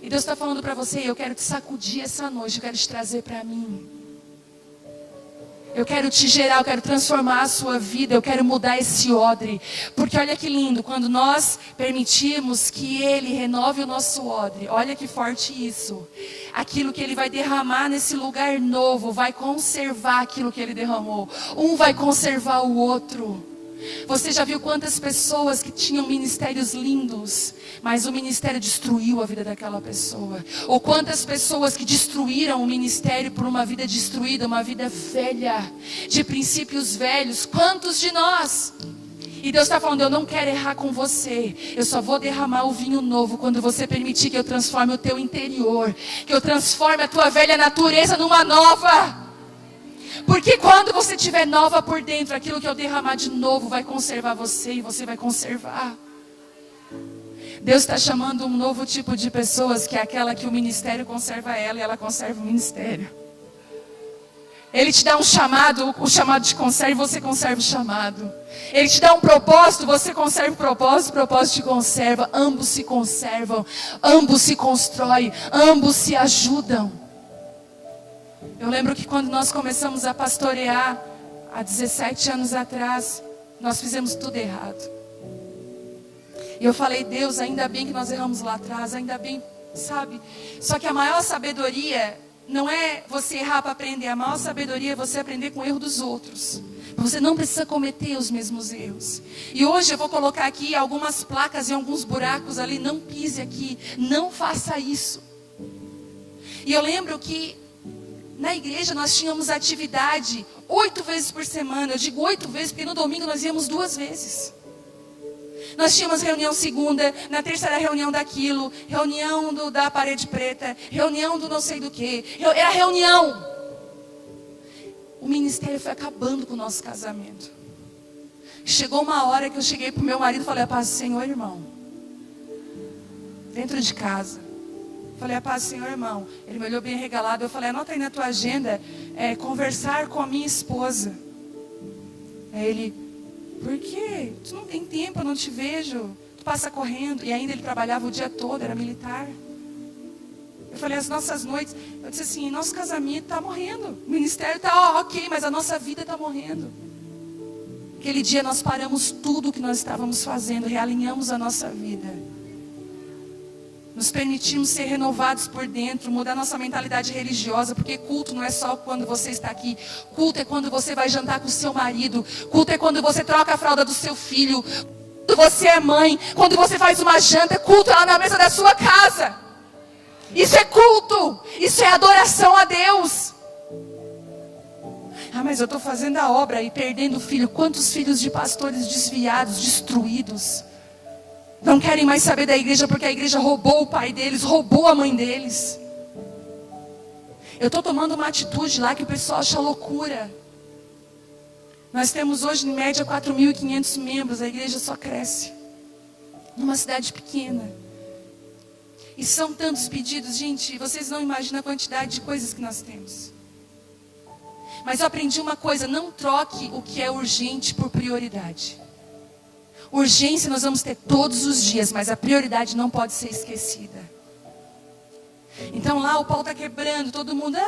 E Deus está falando para você, eu quero te sacudir essa noite. Eu quero te trazer para mim. Eu quero te gerar, eu quero transformar a sua vida, eu quero mudar esse odre. Porque olha que lindo, quando nós permitimos que Ele renove o nosso odre, olha que forte isso. Aquilo que Ele vai derramar nesse lugar novo, vai conservar aquilo que Ele derramou. Um vai conservar o outro. Você já viu quantas pessoas que tinham ministérios lindos, mas o ministério destruiu a vida daquela pessoa? Ou quantas pessoas que destruíram o ministério por uma vida destruída, uma vida velha, de princípios velhos? Quantos de nós? E Deus está falando, eu não quero errar com você. Eu só vou derramar o vinho novo quando você permitir que eu transforme o teu interior, que eu transforme a tua velha natureza numa nova. Porque quando você estiver nova por dentro, aquilo que eu derramar de novo vai conservar você e você vai conservar. Deus está chamando um novo tipo de pessoas, que é aquela que o ministério conserva ela e ela conserva o ministério. Ele te dá um chamado, o chamado te conserva e você conserva o chamado. Ele te dá um propósito, você conserva o propósito te conserva. Ambos se conservam, ambos se constroem, ambos se ajudam. Eu lembro que quando nós começamos a pastorear, há 17 anos atrás, nós fizemos tudo errado. E eu falei, Deus, ainda bem que nós erramos lá atrás, ainda bem, sabe? Só que a maior sabedoria não é você errar para aprender, a maior sabedoria é você aprender com o erro dos outros. Você não precisa cometer os mesmos erros. E hoje eu vou colocar aqui algumas placas e alguns buracos ali, não pise aqui, não faça isso. E eu lembro que na igreja nós tínhamos atividade 8 vezes por semana. Eu digo 8 vezes porque no domingo nós íamos 2 vezes. Nós tínhamos reunião segunda, na terça era reunião daquilo, reunião da parede preta, reunião do não sei do que. Era reunião. O ministério foi acabando com o nosso casamento. Chegou uma hora que eu cheguei para o meu marido e falei, a paz do Senhor, irmão. Dentro de casa. Falei, a paz do Senhor, irmão. Ele me olhou bem regalado. Eu falei, anota aí na tua agenda, conversar com a minha esposa. Aí ele... Por quê? Tu não tem tempo, eu não te vejo. Tu passa correndo. E ainda ele trabalhava o dia todo, era militar. Eu falei, as nossas noites... Eu disse assim, nosso casamento está morrendo. O ministério está ok, mas a nossa vida está morrendo. Aquele dia nós paramos tudo o que nós estávamos fazendo. Realinhamos a nossa vida. Nos permitimos ser renovados por dentro, mudar nossa mentalidade religiosa, porque culto não é só quando você está aqui. Culto é quando você vai jantar com o seu marido. Culto é quando você troca a fralda do seu filho. Quando você é mãe, quando você faz uma janta, culto é lá na mesa da sua casa. Isso é culto, isso é adoração a Deus. Ah, mas eu estou fazendo a obra e perdendo o filho. Quantos filhos de pastores desviados, destruídos? Não querem mais saber da igreja porque a igreja roubou o pai deles, roubou a mãe deles. Eu estou tomando uma atitude lá que o pessoal acha loucura. Nós temos hoje em média 4.500 membros, a igreja só cresce. Numa cidade pequena. E são tantos pedidos, gente, vocês não imaginam a quantidade de coisas que nós temos. Mas eu aprendi uma coisa, não troque o que é urgente por prioridade. Urgência nós vamos ter todos os dias, mas a prioridade não pode ser esquecida. Então lá o pau está quebrando, todo mundo,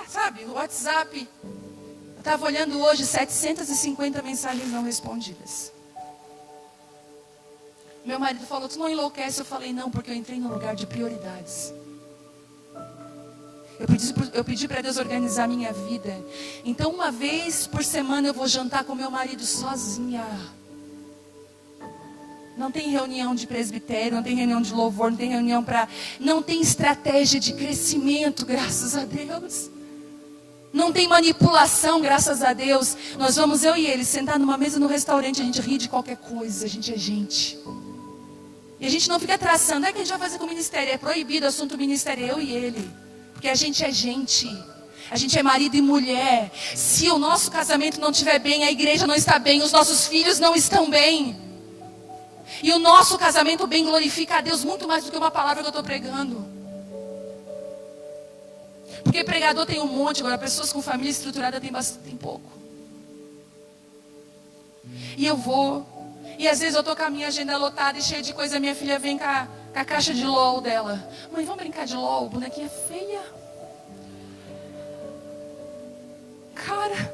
sabe, o WhatsApp. Eu estava olhando hoje 750 mensagens não respondidas. Meu marido falou, tu não enlouquece? Eu falei, não, porque eu entrei num lugar de prioridades. Eu pedi para Deus organizar a minha vida. Então uma vez por semana eu vou jantar com meu marido sozinha. Não tem reunião de presbitério, não tem reunião de louvor, não tem reunião para... Não tem estratégia de crescimento, graças a Deus. Não tem manipulação, graças a Deus. Nós vamos, eu e ele, sentar numa mesa no restaurante, a gente ri de qualquer coisa, a gente é gente. E a gente não fica traçando, o que a gente vai fazer com o ministério? É proibido o assunto ministério, eu e ele. Porque a gente é gente. A gente é marido e mulher. Se o nosso casamento não estiver bem, a igreja não está bem, os nossos filhos não estão bem. E o nosso casamento bem glorifica a Deus muito mais do que uma palavra que eu estou pregando. Porque pregador tem um monte, agora pessoas com família estruturada tem pouco. E eu vou, e às vezes eu estou com a minha agenda lotada e cheia de coisa, minha filha vem com a caixa de LOL dela. Mãe, vamos brincar de LOL? Bonequinha feia. Cara.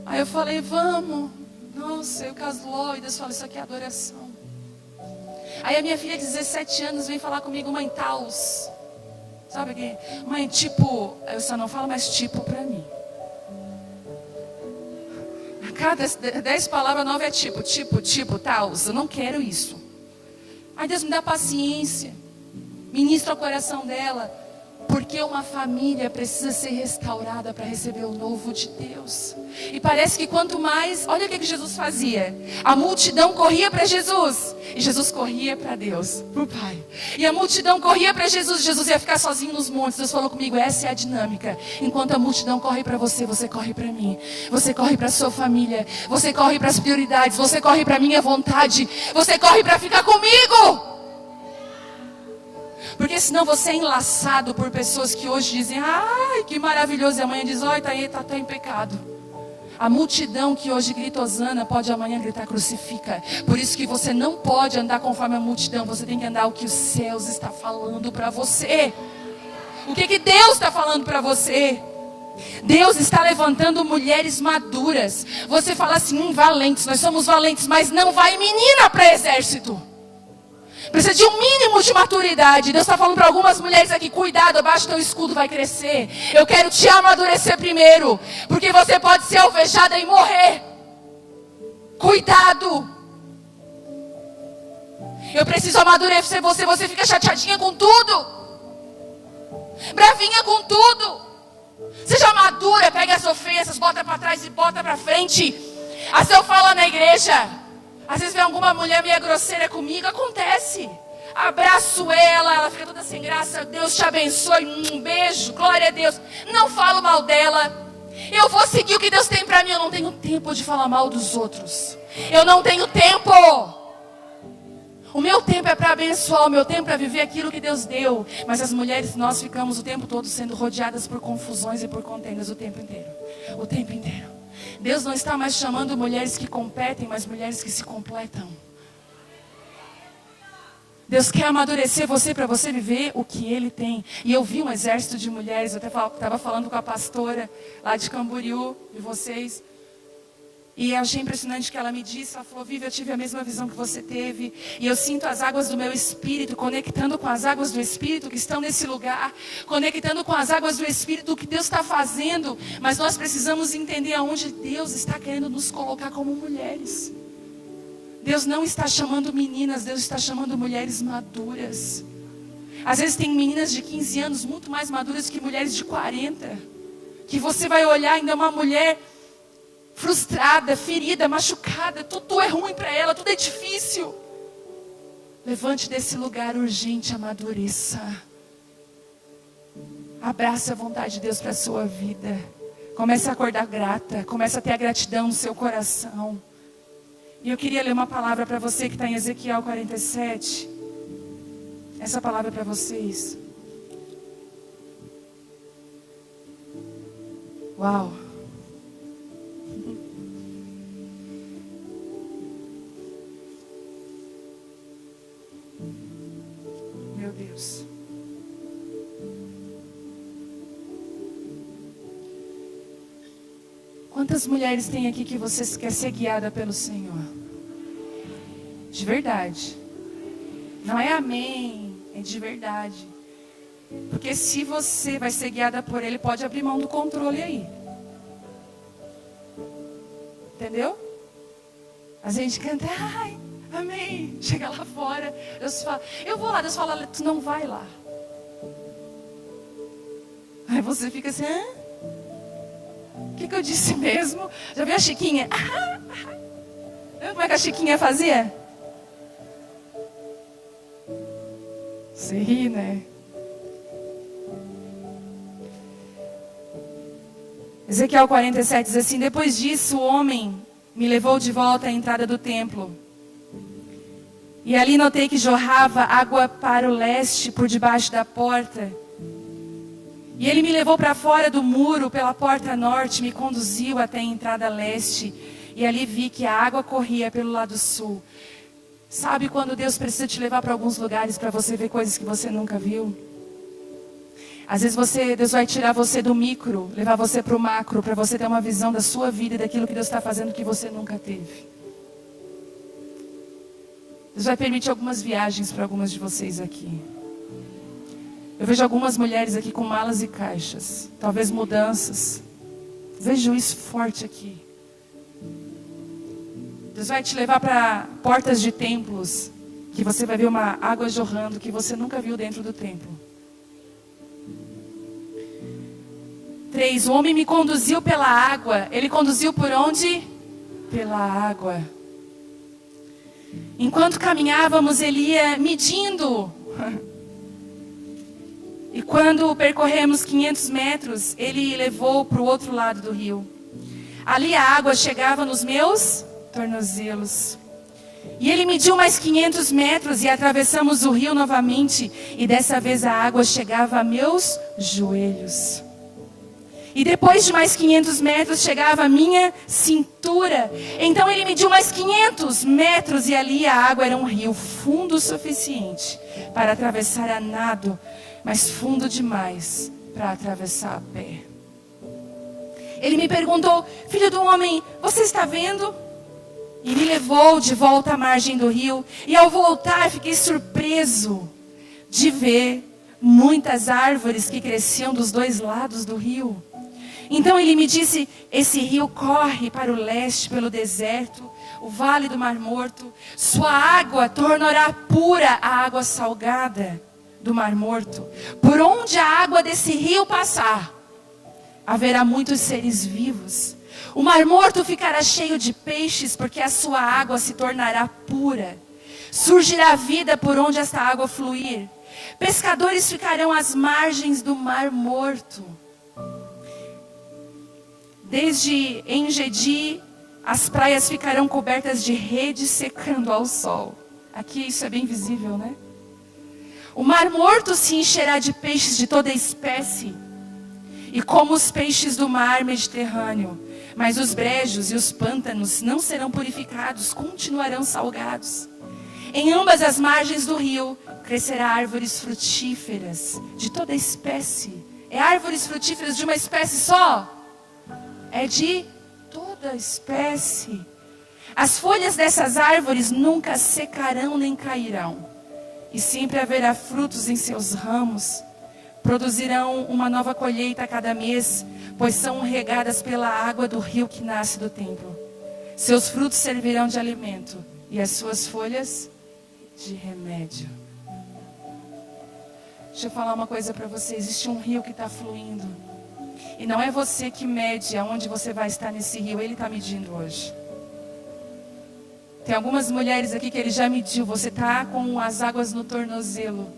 Aí eu falei, vamos. Nossa, eu caso LOL. E Deus fala, isso aqui é adoração. Aí a minha filha de 17 anos vem falar comigo, mãe, taus. Sabe o que? Mãe, tipo, eu só não falo mais tipo pra mim. A cada 10 palavras, 9 é tipo, taus. Eu não quero isso. Aí Deus me dá paciência. Ministra o coração dela. Porque uma família precisa ser restaurada para receber o novo de Deus. E parece que quanto mais... Olha o que Jesus fazia. A multidão corria para Jesus. E Jesus corria para Deus, para o Pai. E a multidão corria para Jesus. Jesus ia ficar sozinho nos montes. Deus falou comigo, essa é a dinâmica. Enquanto a multidão corre para você, você corre para mim. Você corre para a sua família. Você corre para as prioridades. Você corre para a minha vontade. Você corre para ficar comigo. Porque Porque senão você é enlaçado por pessoas que hoje dizem, ai, que maravilhoso. E amanhã diz, olha, tá em pecado. A multidão que hoje grita Hosana pode amanhã gritar crucifica. Por isso que você não pode andar conforme a multidão. Você tem que andar o que os céus está falando para você. O que Deus está falando para você? Deus está levantando mulheres maduras. Você fala assim, valentes, nós somos valentes, mas não vai menina para exército. Precisa de um mínimo de maturidade. Deus está falando para algumas mulheres aqui, cuidado, abaixo do teu escudo vai crescer. Eu quero te amadurecer primeiro, porque você pode ser alvejada e morrer. Cuidado. Eu preciso amadurecer você. Você fica chateadinha com tudo, bravinha com tudo. Seja madura, pega as ofensas, bota para trás e bota para frente. Assim eu falo na igreja. Às vezes vem alguma mulher meio grosseira comigo, acontece. Abraço ela fica toda sem graça. Deus te abençoe, um beijo, glória a Deus. Não falo mal dela. Eu vou seguir o que Deus tem para mim. Eu não tenho tempo de falar mal dos outros. Eu não tenho tempo. O meu tempo é para abençoar, o meu tempo é para viver aquilo que Deus deu. Mas as mulheres, nós ficamos o tempo todo sendo rodeadas por confusões e por contendas o tempo inteiro. O tempo inteiro. Deus não está mais chamando mulheres que competem, mas mulheres que se completam. Deus quer amadurecer você para você viver o que Ele tem. E eu vi um exército de mulheres, eu até estava falando com a pastora lá de Camboriú, de vocês. E eu achei impressionante que ela me disse, ela falou, Vivi, eu tive a mesma visão que você teve. E eu sinto as águas do meu espírito, conectando com as águas do espírito que estão nesse lugar. Conectando com as águas do espírito, o que Deus está fazendo. Mas nós precisamos entender aonde Deus está querendo nos colocar como mulheres. Deus não está chamando meninas, Deus está chamando mulheres maduras. Às vezes tem meninas de 15 anos muito mais maduras que mulheres de 40. Que você vai olhar ainda uma mulher frustrada, ferida, machucada, tudo é ruim para ela, tudo é difícil. Levante desse lugar urgente, amadureça. Abrace a vontade de Deus para a sua vida. Comece a acordar grata, comece a ter a gratidão no seu coração. E eu queria ler uma palavra para você que está em Ezequiel 47. Essa palavra é para vocês. Uau! Meu Deus. Quantas mulheres tem aqui que você quer ser guiada pelo Senhor? De verdade. Não é amém, é de verdade. Porque se você vai ser guiada por Ele, pode abrir mão do controle aí. Entendeu? A gente canta, ai, amém. Chega lá fora, Deus fala, eu vou lá, Deus fala, tu não vai lá. Aí você fica assim, hã? O que eu disse mesmo? Já viu a Chiquinha? Lembra como é que a Chiquinha fazia? Você ri, né? Ezequiel 47 diz assim, depois disso o homem me levou de volta à entrada do templo. E ali notei que jorrava água para o leste por debaixo da porta. E ele me levou para fora do muro pela porta norte, me conduziu até a entrada leste. E ali vi que a água corria pelo lado sul. Sabe quando Deus precisa te levar para alguns lugares para você ver coisas que você nunca viu? Às vezes Deus vai tirar você do micro, levar você para o macro, para você ter uma visão da sua vida e daquilo que Deus está fazendo que você nunca teve. Deus vai permitir algumas viagens para algumas de vocês aqui. Eu vejo algumas mulheres aqui com malas e caixas, talvez mudanças. Vejo isso forte aqui. Deus vai te levar para portas de templos, que você vai ver uma água jorrando que você nunca viu dentro do templo. 3, o homem me conduziu pela água. Ele conduziu por onde? Pela água. Enquanto caminhávamos, ele ia medindo. E quando percorremos 500 metros, ele levou para o outro lado do rio. Ali a água chegava nos meus tornozelos. E ele mediu mais 500 metros e atravessamos o rio novamente. E dessa vez a água chegava a meus joelhos. E depois de mais 500 metros chegava a minha cintura. Então ele mediu mais 500 metros e ali a água era um rio fundo o suficiente para atravessar a nado, mas fundo demais para atravessar a pé. Ele me perguntou: filho do homem, você está vendo? E me levou de volta à margem do rio. E ao voltar fiquei surpreso de ver muitas árvores que cresciam dos dois lados do rio. Então ele me disse: esse rio corre para o leste pelo deserto, o vale do Mar Morto. Sua água tornará pura a água salgada do Mar Morto. Por onde a água desse rio passar, haverá muitos seres vivos. O Mar Morto ficará cheio de peixes, porque a sua água se tornará pura. Surgirá vida por onde esta água fluir. Pescadores ficarão às margens do Mar Morto. Desde Engedi, as praias ficarão cobertas de redes secando ao sol. Aqui isso é bem visível, né? O Mar Morto se encherá de peixes de toda espécie, e como os peixes do mar Mediterrâneo. Mas os brejos e os pântanos não serão purificados, continuarão salgados. Em ambas as margens do rio crescerá árvores frutíferas de toda espécie. É árvores frutíferas de uma espécie só? É de toda espécie. As folhas dessas árvores nunca secarão nem cairão. E sempre haverá frutos em seus ramos. Produzirão uma nova colheita a cada mês, pois são regadas pela água do rio que nasce do templo. Seus frutos servirão de alimento e as suas folhas de remédio. Deixa eu falar uma coisa para você. Existe um rio que está fluindo. E não é você que mede aonde você vai estar nesse rio. Ele está medindo hoje. Tem algumas mulheres aqui que ele já mediu. Você está com as águas no tornozelo.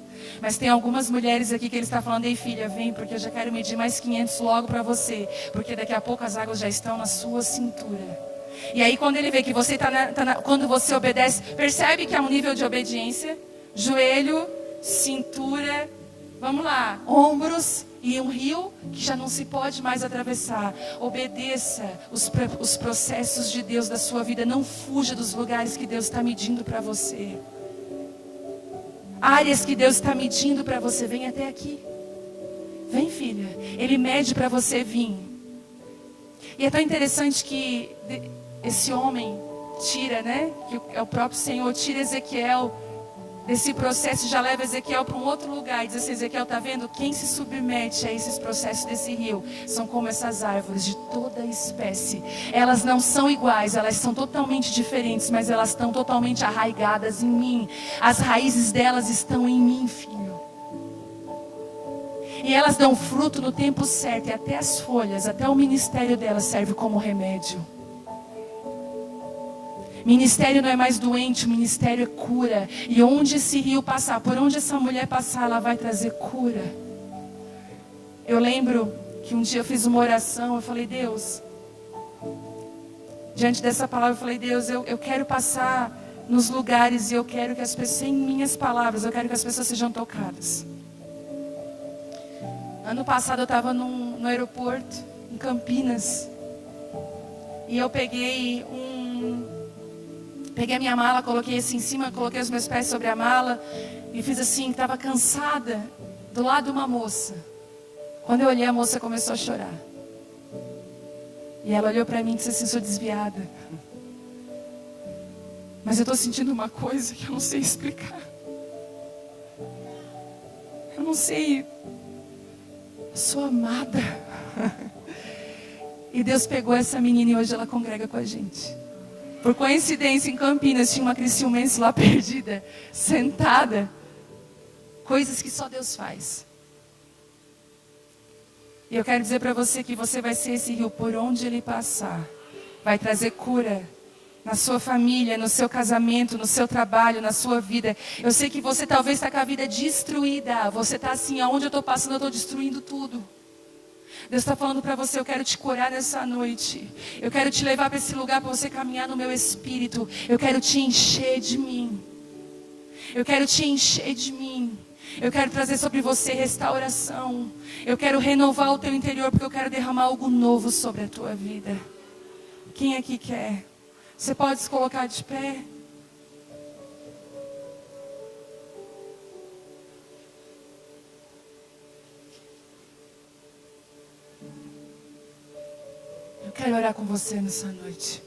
Mas tem algumas mulheres aqui que ele está falando: ei filha, vem, porque eu já quero medir mais 500 logo para você. Porque daqui a pouco as águas já estão na sua cintura. E aí quando ele vê que você quando você obedece, percebe que há um nível de obediência. Joelho, cintura, vamos lá, ombros e um rio que já não se pode mais atravessar. Obedeça os processos de Deus da sua vida. Não fuja dos lugares que Deus está medindo para você. Áreas que Deus está medindo para você. Vem até aqui. Vem, filha. Ele mede para você vir. E é tão interessante que esse homem tira, né? Que é o próprio Senhor, tira Ezequiel desse processo, já leva Ezequiel para um outro lugar. E diz assim: Ezequiel, está vendo? Quem se submete a esses processos desse rio são como essas árvores de toda espécie. Elas não são iguais, elas são totalmente diferentes, mas elas estão totalmente arraigadas em mim. As raízes delas estão em mim, filho. E elas dão fruto no tempo certo, e até as folhas, até o ministério delas serve como remédio. Ministério não é mais doente, o ministério é cura. E onde esse rio passar, por onde essa mulher passar, ela vai trazer cura. Eu lembro que um dia eu fiz uma oração, eu falei: Deus, diante dessa palavra eu falei: Deus, eu quero passar nos lugares e eu quero que as pessoas, sem minhas palavras, eu quero que as pessoas sejam tocadas. Ano passado eu estava no aeroporto, em Campinas, e eu peguei a minha mala, coloquei assim em cima, coloquei os meus pés sobre a mala e fiz assim, estava cansada, do lado de uma moça. Quando eu olhei, a moça começou a chorar. E ela olhou para mim e disse assim: sou desviada, mas eu estou sentindo uma coisa que eu não sei explicar. Eu não sei, eu sou amada. E Deus pegou essa menina e hoje ela congrega com a gente. Por coincidência, em Campinas, tinha uma cristiumense lá perdida, sentada. Coisas que só Deus faz. E eu quero dizer para você que você vai ser esse rio por onde ele passar. Vai trazer cura na sua família, no seu casamento, no seu trabalho, na sua vida. Eu sei que você talvez está com a vida destruída. Você está assim: aonde eu estou passando, eu estou destruindo tudo. Deus está falando para você, eu quero te curar nessa noite. Eu quero te levar para esse lugar para você caminhar no meu espírito. Eu quero te encher de mim. Eu quero te encher de mim. Eu quero trazer sobre você restauração. Eu quero renovar o teu interior, porque eu quero derramar algo novo sobre a tua vida. Quem aqui quer? Você pode se colocar de pé? Eu quero orar com você nessa noite.